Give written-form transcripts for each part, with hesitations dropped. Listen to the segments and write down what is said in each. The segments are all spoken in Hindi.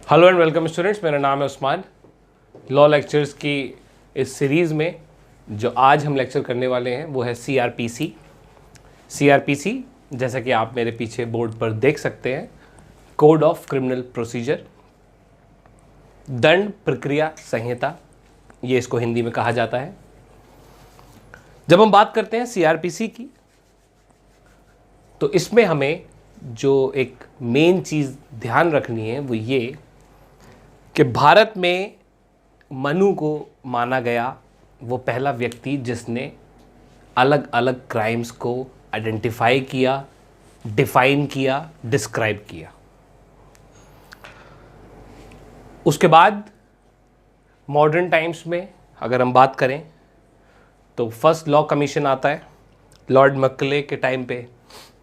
हेलो एंड वेलकम स्टूडेंट्स, मेरा नाम है उस्मान। लॉ लेक्चर्स की इस सीरीज़ में जो आज हम लेक्चर करने वाले हैं वो है सीआरपीसी। सीआरपीसी जैसा कि आप मेरे पीछे बोर्ड पर देख सकते हैं, कोड ऑफ क्रिमिनल प्रोसीजर, दंड प्रक्रिया संहिता, ये इसको हिंदी में कहा जाता है। जब हम बात करते हैं सीआरपीसी की तो इसमें हमें जो एक मेन चीज़ ध्यान रखनी है वो ये कि भारत में मनु को माना गया वो पहला व्यक्ति जिसने अलग अलग क्राइम्स को आइडेंटिफाई किया, डिफाइन किया, डिस्क्राइब किया। उसके बाद मॉडर्न टाइम्स में अगर हम बात करें तो फर्स्ट लॉ कमीशन आता है। लॉर्ड मैकले के टाइम पे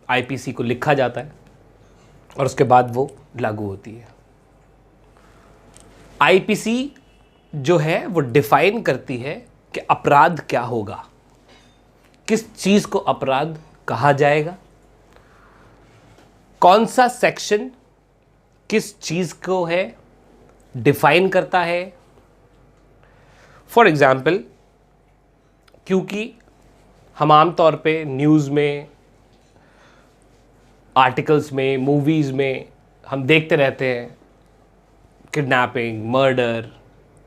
आईपीसी को लिखा जाता है और उसके बाद वो लागू होती है। आईपीसी जो है वो डिफाइन करती है कि अपराध क्या होगा, किस चीज़ को अपराध कहा जाएगा, कौन सा सेक्शन किस चीज़ को है डिफाइन करता है। फॉर एग्जाम्पल, क्योंकि हम आमतौर पे न्यूज़ में, आर्टिकल्स में, मूवीज़ में हम देखते रहते हैं किडनैपिंग, मर्डर,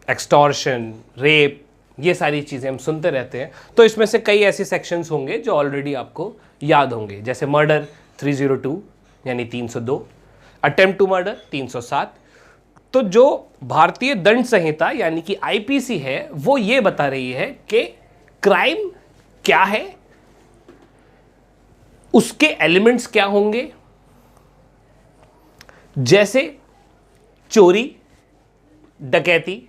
एक्सटॉर्शन, रेप, ये सारी चीज़ें हम सुनते रहते हैं। तो इसमें से कई ऐसे सेक्शंस होंगे जो ऑलरेडी आपको याद होंगे, जैसे मर्डर 302 यानी 302, अटेम्प्ट टू मर्डर 307। तो जो भारतीय दंड संहिता यानी कि आईपीसी है वो ये बता रही है कि क्राइम क्या है, उसके एलिमेंट्स क्या होंगे, जैसे चोरी, डकैती,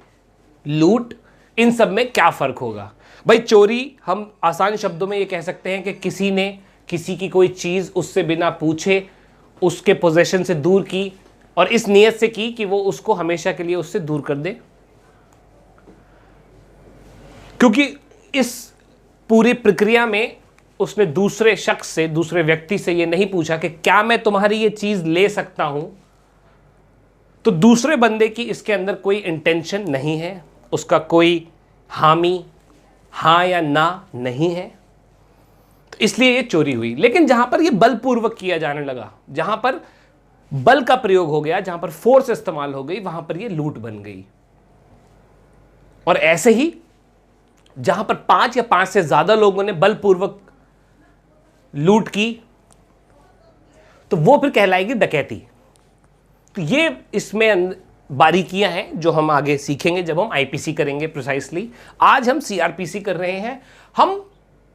लूट, इन सब में क्या फर्क होगा। भाई चोरी हम आसान शब्दों में ये कह सकते हैं कि किसी ने किसी की कोई चीज़ उससे बिना पूछे उसके पोजेशन से दूर की और इस नीयत से की कि वो उसको हमेशा के लिए उससे दूर कर दे, क्योंकि इस पूरी प्रक्रिया में उसने दूसरे शख्स से, दूसरे व्यक्ति से ये नहीं पूछा कि क्या मैं तुम्हारी ये चीज़ ले सकता हूं। तो दूसरे बंदे की इसके अंदर कोई इंटेंशन नहीं है, उसका कोई हामी हाँ या ना नहीं है, तो इसलिए ये चोरी हुई। लेकिन जहां पर ये बलपूर्वक किया जाने लगा, जहां पर बल का प्रयोग हो गया, जहां पर फोर्स इस्तेमाल हो गई, वहां पर ये लूट बन गई। और ऐसे ही जहां पर 5 या 5 से ज्यादा लोगों ने बलपूर्वक लूट की तो वो फिर कहलाएगी डकैती। तो ये इसमें बारीकियां हैं जो हम आगे सीखेंगे जब हम आईपीसी करेंगे प्रिसाइसली। आज हम सीआरपीसी कर रहे हैं। हम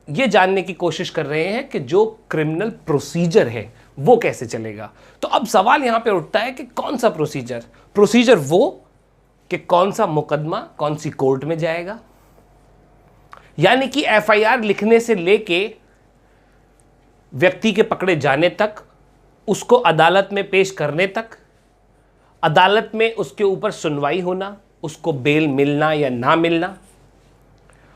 ये जानने की कोशिश कर रहे हैं कि जो क्रिमिनल प्रोसीजर है वो कैसे चलेगा। तो अब सवाल यहां पे उठता है कि कौन सा प्रोसीजर वो कि कौन सा मुकदमा कौन सी कोर्ट में जाएगा, यानी कि एफआईआर लिखने से लेके व्यक्ति के पकड़े जाने तक, उसको अदालत में पेश करने तक, अदालत में उसके ऊपर सुनवाई होना, उसको बेल मिलना या ना मिलना,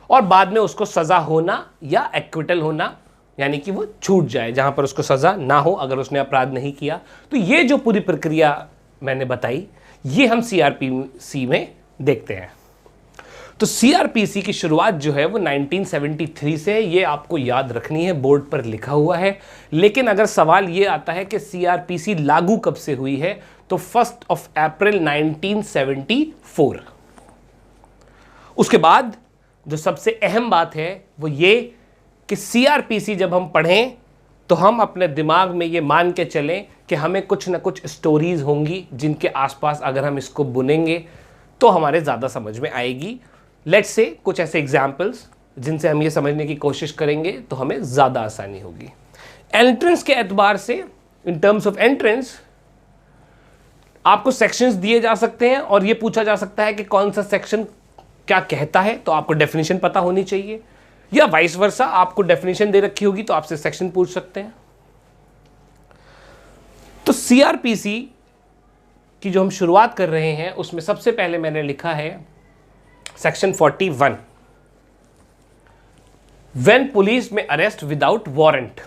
और बाद में उसको सज़ा होना या एक्विटल होना, यानी कि वो छूट जाए जहां पर उसको सज़ा ना हो अगर उसने अपराध नहीं किया। तो ये जो पूरी प्रक्रिया मैंने बताई ये हम सीआरपीसी में देखते हैं। तो सीआरपीसी की शुरुआत जो है वो 1973 से है, ये आपको याद रखनी है, बोर्ड पर लिखा हुआ है। लेकिन अगर सवाल ये आता है कि सीआरपीसी लागू कब से हुई है, तो 1 अप्रैल 1974। उसके बाद जो सबसे अहम बात है वो ये कि सीआरपीसी जब हम पढ़ें तो हम अपने दिमाग में ये मान के चलें कि हमें कुछ ना कुछ स्टोरीज होंगी जिनके आसपास अगर हम इसको बुनेंगे तो हमारे ज़्यादा समझ में आएगी। लेट्स से कुछ ऐसे एग्जाम्पल्स जिनसे हम ये समझने की कोशिश करेंगे तो हमें ज़्यादा आसानी होगी। एंट्रेंस के एतबार से, इन टर्म्स ऑफ एंट्रेंस, आपको सेक्शंस दिए जा सकते हैं और ये पूछा जा सकता है कि कौन सा सेक्शन क्या कहता है, तो आपको डेफिनेशन पता होनी चाहिए, या वाइस वर्सा, आपको डेफिनेशन दे रखी होगी तो आपसे सेक्शन पूछ सकते हैं। तो सीआरपीसी की जो हम शुरुआत कर रहे हैं उसमें सबसे पहले मैंने लिखा है सेक्शन 41, व्हेन पुलिस में अरेस्ट विदाउट वारंट।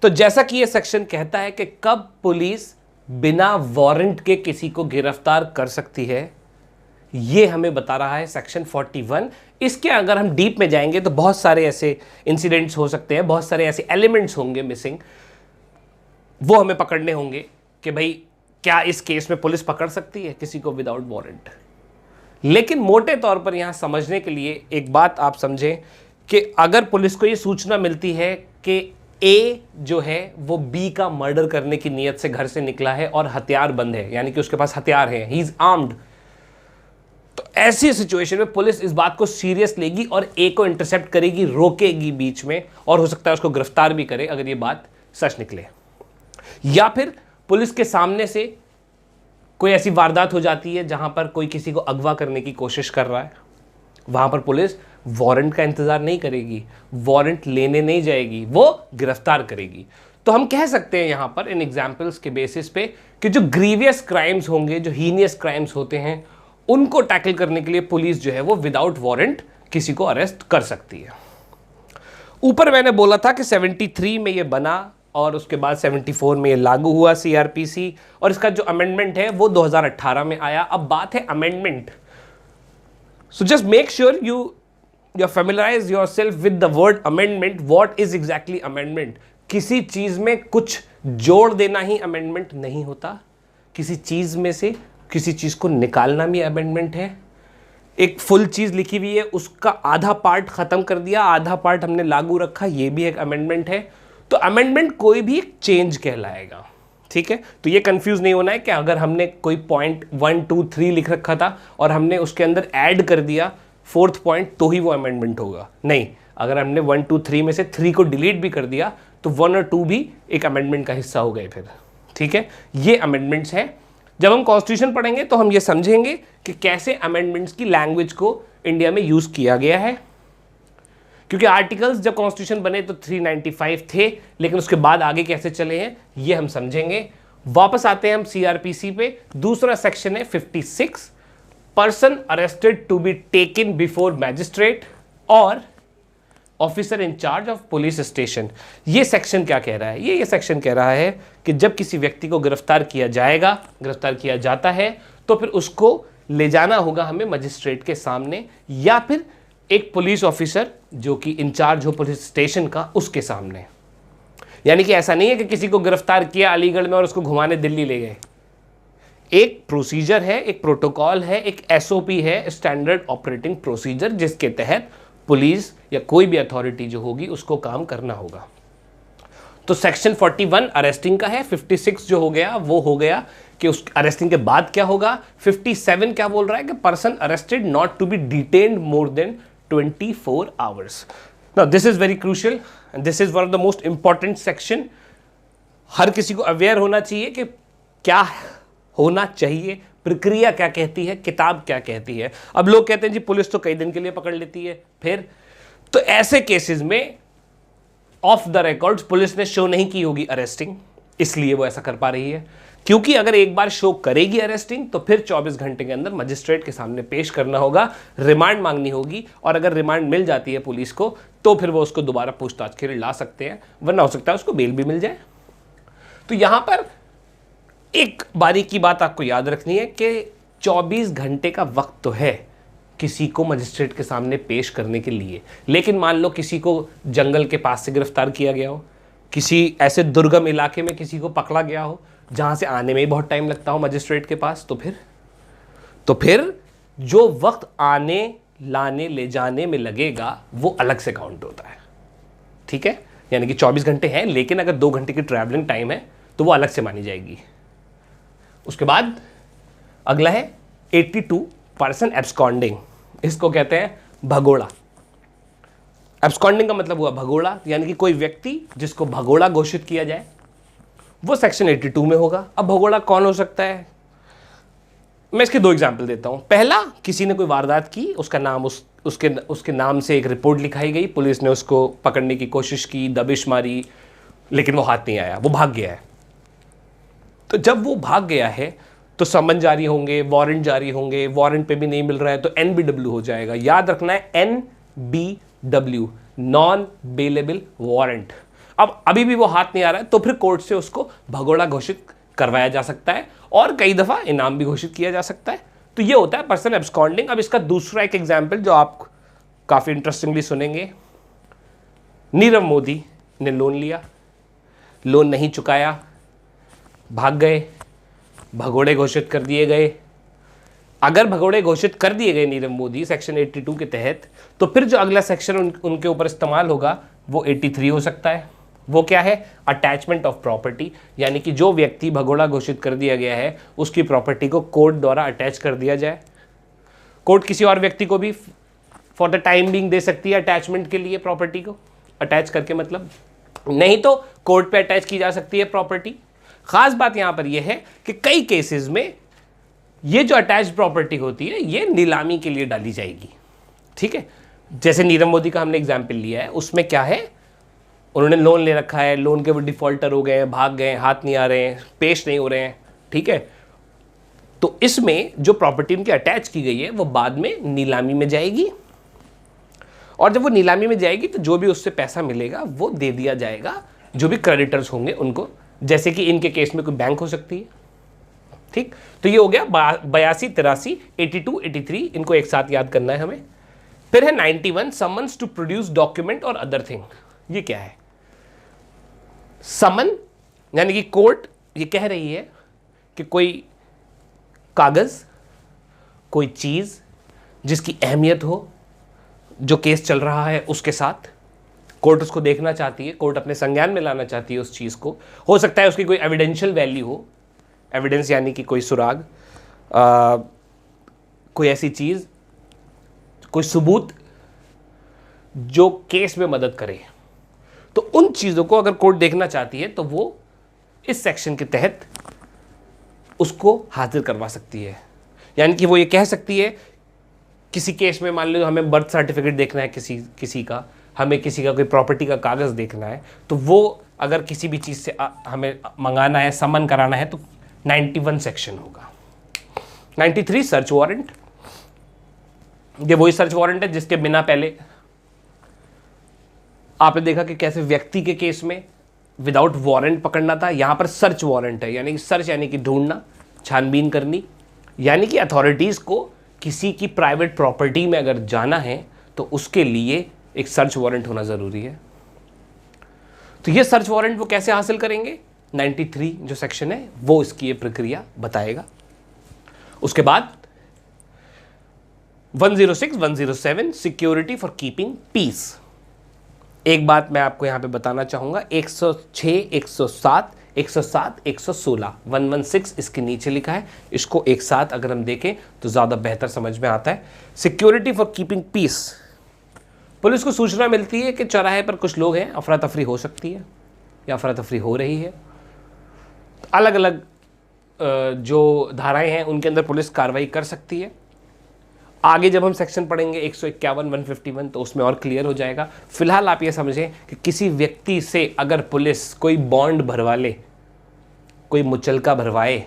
तो जैसा कि यह सेक्शन कहता है कि कब पुलिस बिना वारंट के किसी को गिरफ्तार कर सकती है, ये हमें बता रहा है सेक्शन 41। इसके अगर हम डीप में जाएंगे तो बहुत सारे ऐसे इंसिडेंट्स हो सकते हैं, बहुत सारे ऐसे एलिमेंट्स होंगे मिसिंग, वो हमें पकड़ने होंगे कि भाई क्या इस केस में पुलिस पकड़ सकती है किसी को विदाउट वारंट। लेकिन मोटे तौर पर यहां समझने के लिए एक बात आप समझें कि अगर पुलिस को यह सूचना मिलती है कि ए जो है वो बी का मर्डर करने की नीयत से घर से निकला है और हथियार बंद है, यानी कि उसके पास हथियार है, ही इज आर्म्ड, तो ऐसी सिचुएशन में पुलिस इस बात को सीरियस लेगी और ए को इंटरसेप्ट करेगी, रोकेगी बीच में, और हो सकता है उसको गिरफ्तार भी करे अगर ये बात सच निकले। या फिर पुलिस के सामने से कोई ऐसी वारदात हो जाती है जहां पर कोई किसी को अगवा करने की कोशिश कर रहा है, वहां पर पुलिस वारंट का इंतजार नहीं करेगी, वारंट लेने नहीं जाएगी, वो गिरफ्तार करेगी। तो हम कह सकते हैं यहां पर इन एग्जाम्पल्स के बेसिस पे कि जो ग्रीवियस क्राइम्स होंगे, जो हीनियस क्राइम्स होते हैं, उनको टैकल करने के लिए पुलिस जो है वो विदाउट वारंट किसी को अरेस्ट कर सकती है। ऊपर मैंने बोला था कि 73 में ये बना और उसके बाद 74 में ये लागू हुआ सीआरपीसी, और इसका जो अमेंडमेंट है वो 2018 में आया। अब बात है amendment, so just make sure you familiarize yourself with the word amendment. What is exactly amendment? किसी चीज में कुछ जोड़ देना ही अमेंडमेंट नहीं होता, किसी चीज में से किसी चीज को निकालना भी अमेंडमेंट है। एक फुल चीज लिखी हुई है, उसका आधा पार्ट खत्म कर दिया, आधा पार्ट हमने लागू रखा, ये भी एक अमेंडमेंट है। तो अमेंडमेंट कोई भी एक चेंज कहलाएगा, ठीक है। तो ये कंफ्यूज नहीं होना है कि अगर हमने कोई पॉइंट 1 2 3 लिख रखा था और हमने उसके अंदर ऐड कर दिया 4th पॉइंट तो ही वो अमेंडमेंट होगा, नहीं। अगर हमने 1 2 3 में से 3 को डिलीट भी कर दिया तो 1 और 2 भी एक अमेंडमेंट का हिस्सा हो गए फिर, ठीक है। ये अमेंडमेंट्स हैं। जब हम कॉन्स्टिट्यूशन पढ़ेंगे तो हम ये समझेंगे कि कैसे अमेंडमेंट्स की लैंग्वेज को इंडिया में यूज किया गया है, क्योंकि आर्टिकल्स जब कॉन्स्टिट्यूशन बने तो 395 थे, लेकिन उसके बाद आगे कैसे चले हैं ये हम समझेंगे। वापस आते हैं हम सीआरपीसी पे। दूसरा सेक्शन है 56, person arrested to be taken before magistrate और officer in charge of police station. ये सेक्शन क्या कह रहा है? ये सेक्शन कह रहा है कि जब किसी व्यक्ति को गिरफ्तार किया जाएगा, गिरफ्तार किया जाता है, तो फिर उसको ले जाना होगा हमें मजिस्ट्रेट के सामने या फिर एक पुलिस ऑफिसर जो कि इंचार्ज हो पुलिस स्टेशन का, उसके सामने। यानी कि ऐसा नहीं है कि किसी को गिरफ्तार किया अलीगढ़ में और उसको घुमाने दिल्ली ले गए। एक प्रोसीजर है, एक प्रोटोकॉल है, एक एसओपी है, स्टैंडर्ड ऑपरेटिंग प्रोसीजर, जिसके तहत पुलिस या कोई भी अथॉरिटी जो होगी उसको काम करना होगा। तो सेक्शन 41 अरेस्टिंग का है, 56 जो हो गया वो हो गया कि उस अरेस्टिंग के बाद क्या होगा। 57 क्या बोल रहा है कि person arrested not to be detained more than 24 hours. Now this is very crucial and this is one of the most important section. हर किसी को अवेयर होना चाहिए कि क्या होना चाहिए, प्रक्रिया क्या कहती है, किताब क्या कहती है। अब लोग कहते हैं जी पुलिस तो कई दिन के लिए पकड़ लेती है, फिर तो ऐसे केसेस में ऑफ द रिकॉर्ड्स पुलिस ने शो नहीं की होगी अरेस्टिंग, इसलिए वो ऐसा कर पा रही है। क्योंकि अगर एक बार शो करेगी अरेस्टिंग तो फिर 24 घंटे के अंदर मजिस्ट्रेट के सामने पेश करना होगा, रिमांड मांगनी होगी, और अगर रिमांड मिल जाती है पुलिस को तो फिर वो उसको दोबारा पूछताछ के लिए ला सकते हैं, वरना हो सकता है उसको बेल भी मिल जाए। तो यहां पर एक बारीकी बात आपको याद रखनी है कि 24 घंटे का वक्त तो है किसी को मजिस्ट्रेट के सामने पेश करने के लिए, लेकिन मान लो किसी को जंगल के पास से गिरफ्तार किया गया हो, किसी ऐसे दुर्गम इलाके में किसी को पकड़ा गया हो जहां से आने में ही बहुत टाइम लगता हो मजिस्ट्रेट के पास, तो फिर जो वक्त आने लाने ले जाने में लगेगा वो अलग से काउंट होता है, ठीक है। यानी कि 24 घंटे हैं, लेकिन अगर 2 घंटे की ट्रैवलिंग टाइम है तो वो अलग से मानी जाएगी। उसके बाद अगला है 82 पर्सन एब्सकॉन्डिंग। इसको कहते हैं भगोड़ा। एब्सकॉन्डिंग का मतलब हुआ भगोड़ा, यानी कि कोई व्यक्ति जिसको भगोड़ा घोषित किया जाए, वो सेक्शन 82 में होगा। अब भगोड़ा कौन हो सकता है? मैं इसके 2 एग्जाम्पल देता हूं। पहला, किसी ने कोई वारदात की, उसका नाम उसके नाम से एक रिपोर्ट लिखाई गई, पुलिस ने उसको पकड़ने की कोशिश की, दबिश मारी, लेकिन वो हाथ नहीं आया, वो भाग गया है। तो जब वो भाग गया है तो समन जारी होंगे, वारंट जारी होंगे, वारंट पे भी नहीं मिल रहा है तो NBW हो जाएगा। याद रखना है NBW, नॉन बेलेबल वारंट। अब अभी भी वो हाथ नहीं आ रहा है तो फिर कोर्ट से उसको भगोड़ा घोषित करवाया जा सकता है और कई दफ़ा इनाम भी घोषित किया जा सकता है। तो ये होता है पर्सन एब्सकॉन्डिंग। अब इसका दूसरा एक एग्जाम्पल जो आप काफ़ी इंटरेस्टिंगली सुनेंगे, नीरव मोदी ने लोन लिया, लोन नहीं चुकाया, भाग गए, भगोड़े घोषित कर दिए गए। अगर भगोड़े घोषित कर दिए गए नीरव मोदी सेक्शन 82 के तहत, तो फिर जो अगला सेक्शन उनके ऊपर इस्तेमाल होगा वो 83 हो सकता है। वो क्या है? अटैचमेंट ऑफ प्रॉपर्टी, यानी कि जो व्यक्ति भगोड़ा घोषित कर दिया गया है उसकी प्रॉपर्टी को कोर्ट द्वारा अटैच कर दिया जाए। कोर्ट किसी और व्यक्ति को भी for the time being they सकती है अटैचमेंट के लिए प्रॉपर्टी को, अटैच करके मतलब, नहीं तो कोर्ट पे अटैच की जा सकती है प्रॉपर्टी। खास बात यहां पर यह है कि कई केसेस में ये जो अटैच प्रॉपर्टी होती है ये नीलामी के लिए डाली जाएगी। ठीक है, जैसे नीरव मोदी का हमने एग्जाम्पल लिया है, उसमें क्या है, उन्होंने लोन ले रखा है, लोन के वो डिफॉल्टर हो गए हैं, भाग गए, हाथ नहीं आ रहे हैं, पेश नहीं हो रहे हैं। ठीक है, तो इसमें जो प्रॉपर्टी उनकी अटैच की गई है वो बाद में नीलामी में जाएगी, और जब वो नीलामी में जाएगी तो जो भी उससे पैसा मिलेगा वो दे दिया जाएगा जो भी क्रेडिटर्स होंगे उनको, जैसे कि इनके केस में कोई बैंक हो सकती है। ठीक, तो ये हो गया 82, 83, 82, 83, इनको एक साथ याद करना है हमें। फिर है 91, समन्स टू प्रोड्यूस डॉक्यूमेंट और अदर थिंग। ये क्या है? समन यानी कि कोर्ट ये कह रही है कि कोई कागज, कोई चीज जिसकी अहमियत हो, जो केस चल रहा है उसके साथ, कोर्ट उसको देखना चाहती है, कोर्ट अपने संज्ञान में लाना चाहती है उस चीज को। हो सकता है उसकी कोई एविडेंशियल वैल्यू हो, एविडेंस यानी कि कोई सुराग, कोई ऐसी चीज, कोई सबूत जो केस में मदद करे। तो उन चीजों को अगर कोर्ट देखना चाहती है तो वो इस सेक्शन के तहत उसको हाजिर करवा सकती है। यानी कि वो ये कह सकती है, किसी केस में मान लो हमें बर्थ सर्टिफिकेट देखना है किसी का, हमें किसी का कोई प्रॉपर्टी का कागज देखना है, तो वो अगर किसी भी चीज से हमें मंगाना है, समन कराना है, तो 91 सेक्शन होगा। 93 सर्च वारंट, ये वही सर्च वारंट है जिसके बिना पहले आपने देखा कि कैसे व्यक्ति के केस में विदाउट वारंट पकड़ना था, यहां पर सर्च वारंट है, यानी कि सर्च यानी कि ढूंढना, छानबीन करनी, यानी कि अथॉरिटीज को किसी की प्राइवेट प्रॉपर्टी में अगर जाना है तो उसके लिए एक सर्च वारंट होना जरूरी है। तो ये सर्च वारंट वो कैसे हासिल करेंगे? 93 जो सेक्शन है वो इसकी ये प्रक्रिया बताएगा। उसके बाद 106, 107 सिक्योरिटी फॉर कीपिंग पीस। एक बात मैं आपको यहां पे बताना चाहूंगा, 106, 107, 107, 116, 116 इसके नीचे लिखा है, इसको एक साथ अगर हम देखें तो ज्यादा बेहतर समझ में आता है। Security for keeping peace, police को सूचना मिलती है कि चौराहे पर कुछ लोग हैं, अफरा तफरी हो सकती है या अफरा तफरी हो रही है, अलग अलग जो धाराएं हैं उनके अंदर पुलिस कार्रवाई कर सकती है। आगे जब हम सेक्शन पढ़ेंगे 151, 151 तो उसमें और क्लियर हो जाएगा। फिलहाल आप ये समझें कि किसी व्यक्ति से अगर पुलिस कोई बॉन्ड भरवा ले, कोई मुचलका भरवाए,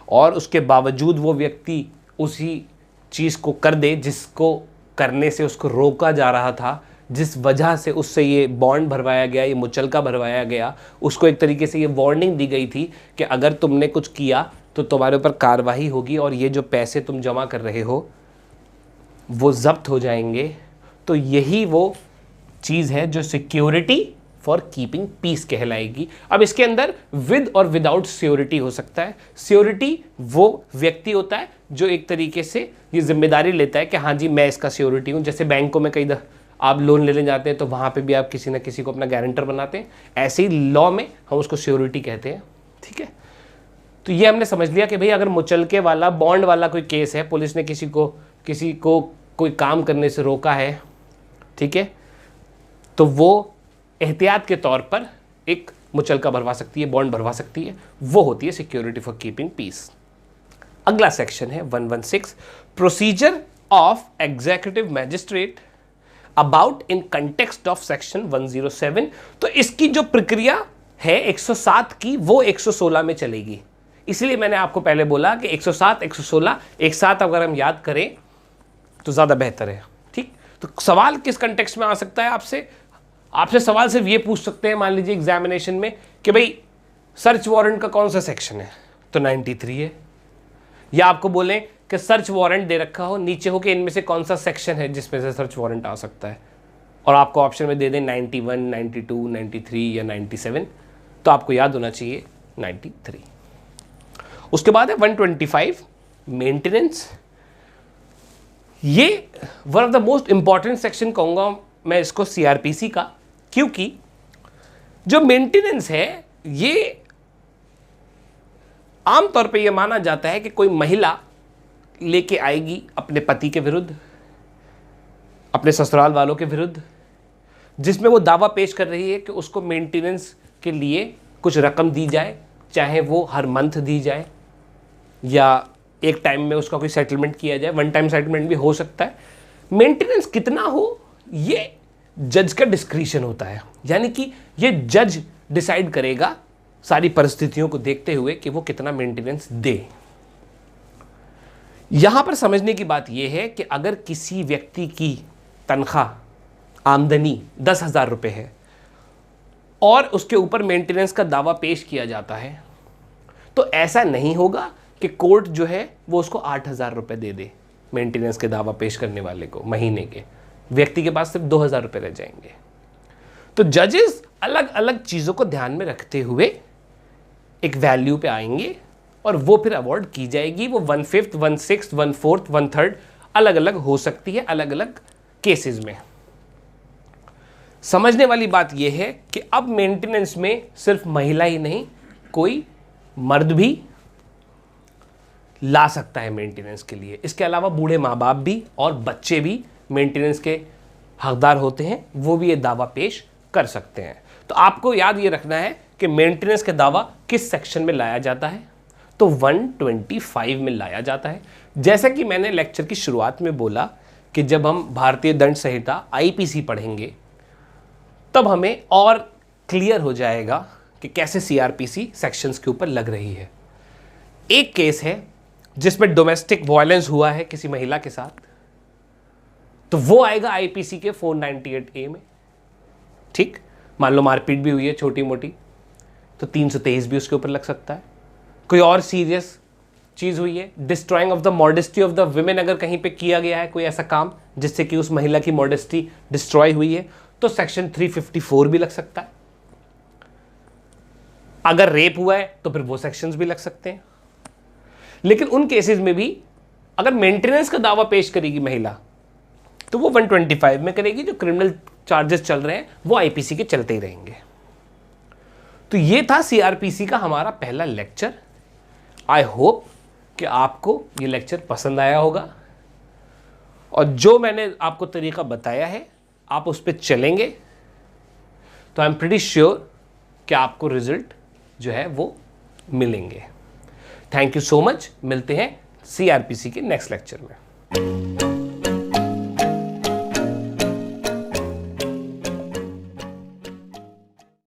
और उसके बावजूद वो व्यक्ति उसी चीज़ को कर दे जिसको करने से उसको रोका जा रहा था, जिस वजह से उससे ये बॉन्ड भरवाया गया, ये मुचलका भरवाया गया, उसको एक तरीके से ये वार्निंग दी गई थी कि अगर तुमने कुछ किया तो तुम्हारे ऊपर कार्रवाई होगी और ये जो पैसे तुम जमा कर रहे हो वो जब्त हो जाएंगे। तो यही वो चीज़ है जो सिक्योरिटी फॉर कीपिंग पीस कहलाएगी। अब इसके अंदर विद और विदाउट सिक्योरिटी हो सकता है। सिक्योरिटी वो व्यक्ति होता है जो एक तरीके से ये जिम्मेदारी लेता है कि हाँ जी मैं इसका सिक्योरिटी हूँ। जैसे बैंकों में कई आप लोन लेने जाते हैं तो वहाँ पे भी आप किसी ना किसी को अपना गारंटर बनाते हैं, ऐसे ही लॉ में हम उसको सिक्योरिटी कहते हैं। ठीक है, तो ये हमने समझ लिया कि भाई अगर मुचलके वाला, बॉन्ड वाला कोई केस है, पुलिस ने किसी को कोई काम करने से रोका है, ठीक है, तो वो एहतियात के तौर पर एक मुचलका भरवा सकती है, बॉन्ड भरवा सकती है, वो होती है सिक्योरिटी फॉर कीपिंग पीस। अगला सेक्शन है 116, procedure of executive magistrate about in context of section 107। तो इसकी जो प्रक्रिया है 107 की वो 116 में चलेगी। इसलिए मैंने आपको पहले बोला कि 107, 116 एक साथ अगर हम याद करें तो ज़्यादा बेहतर है। ठीक, तो सवाल किस कंटेक्स्ट में आ सकता है? आपसे सवाल सिर्फ ये पूछ सकते हैं, मान लीजिए एग्जामिनेशन में, कि भाई सर्च वारंट का कौन सा सेक्शन है, तो 93 है। या आपको बोलें कि सर्च वारंट दे रखा हो, नीचे हो कि इनमें से कौन सा सेक्शन है जिसमें से सर्च वारंट आ सकता है, और आपको ऑप्शन में दे दें 91, 92, 93 या 97, तो आपको याद होना चाहिए 93। उसके बाद है 125 मेंटेनेंस। ये one of the most important section कहूँगा मैं इसको सीआरपीसी का, क्योंकि जो मेंटेनेंस है ये आमतौर पे ये माना जाता है कि कोई महिला लेके आएगी अपने पति के विरुद्ध, अपने ससुराल वालों के विरुद्ध, जिसमें वो दावा पेश कर रही है कि उसको मेंटेनेंस के लिए कुछ रकम दी जाए, चाहे वो हर मंथ दी जाए या एक टाइम में उसका कोई सेटलमेंट किया जाए, वन टाइम सेटलमेंट भी हो सकता है। मेंटेनेंस कितना हो ये जज का डिस्क्रिशन होता है, यानी कि ये जज डिसाइड करेगा सारी परिस्थितियों को देखते हुए कि वो कितना मेंटेनेंस दे। यहां पर समझने की बात यह है कि अगर किसी व्यक्ति की तनख्वाह आमदनी 10,000 रुपये है और उसके ऊपर मेंटेनेंस का दावा पेश किया जाता है, तो ऐसा नहीं होगा कि कोर्ट जो है वो उसको 8,000 रुपये दे दे मेंटेनेंस के दावा पेश करने वाले को। महीने के व्यक्ति के पास सिर्फ 2,000 रुपये रह जाएंगे। तो जजेस अलग अलग चीज़ों को ध्यान में रखते हुए एक वैल्यू पे आएंगे और वो फिर अवार्ड की जाएगी। वो 1/5, 1/6, 1/4, 1/3 अलग अलग हो सकती है अलग अलग केसेस में। समझने वाली बात यह है कि अब मेंटेनेंस में सिर्फ महिला ही नहीं, कोई मर्द भी ला सकता है मेंटेनेंस के लिए। इसके अलावा बूढ़े माँ बाप भी और बच्चे भी मेंटेनेंस के हकदार होते हैं, वो भी ये दावा पेश कर सकते हैं। तो आपको याद ये रखना है कि मेंटेनेंस का दावा किस सेक्शन में लाया जाता है, तो 125 में लाया जाता है। जैसा कि मैंने लेक्चर की शुरुआत में बोला कि जब हम भारतीय दंड संहिता आईपीसी पढ़ेंगे तब हमें और क्लियर हो जाएगा कि कैसे सीआरपीसी सेक्शंस के ऊपर लग रही है। एक केस है जिसमें डोमेस्टिक वायलेंस हुआ है किसी महिला के साथ, तो वो आएगा आईपीसी के 498A में। ठीक, मान लो मारपीट भी हुई है छोटी मोटी, तो 323 भी उसके ऊपर लग सकता है। कोई और सीरियस चीज़ हुई है, destroying of the modesty of the women, अगर कहीं पे किया गया है कोई ऐसा काम जिससे कि उस महिला की मॉडेस्टी डिस्ट्रॉय हुई है, तो सेक्शन 354 भी लग सकता है। अगर रेप हुआ है तो फिर वो सेक्शंस भी लग सकते हैं। लेकिन उन केसेस में भी अगर मेंटेनेंस का दावा पेश करेगी महिला तो वो 125 में करेगी। जो क्रिमिनल चार्जेस चल रहे हैं वो आईपीसी के चलते ही रहेंगे। तो ये था सीआरपीसी का हमारा पहला लेक्चर। आई होप कि आपको ये लेक्चर पसंद आया होगा और जो मैंने आपको तरीका बताया है आप उस पर चलेंगे तो आई एम प्रीटी श्योर कि आपको रिजल्ट जो है वो मिलेंगे। Thank you so much. मिलते हैं सीआरपीसी के नेक्स्ट लेक्चर में।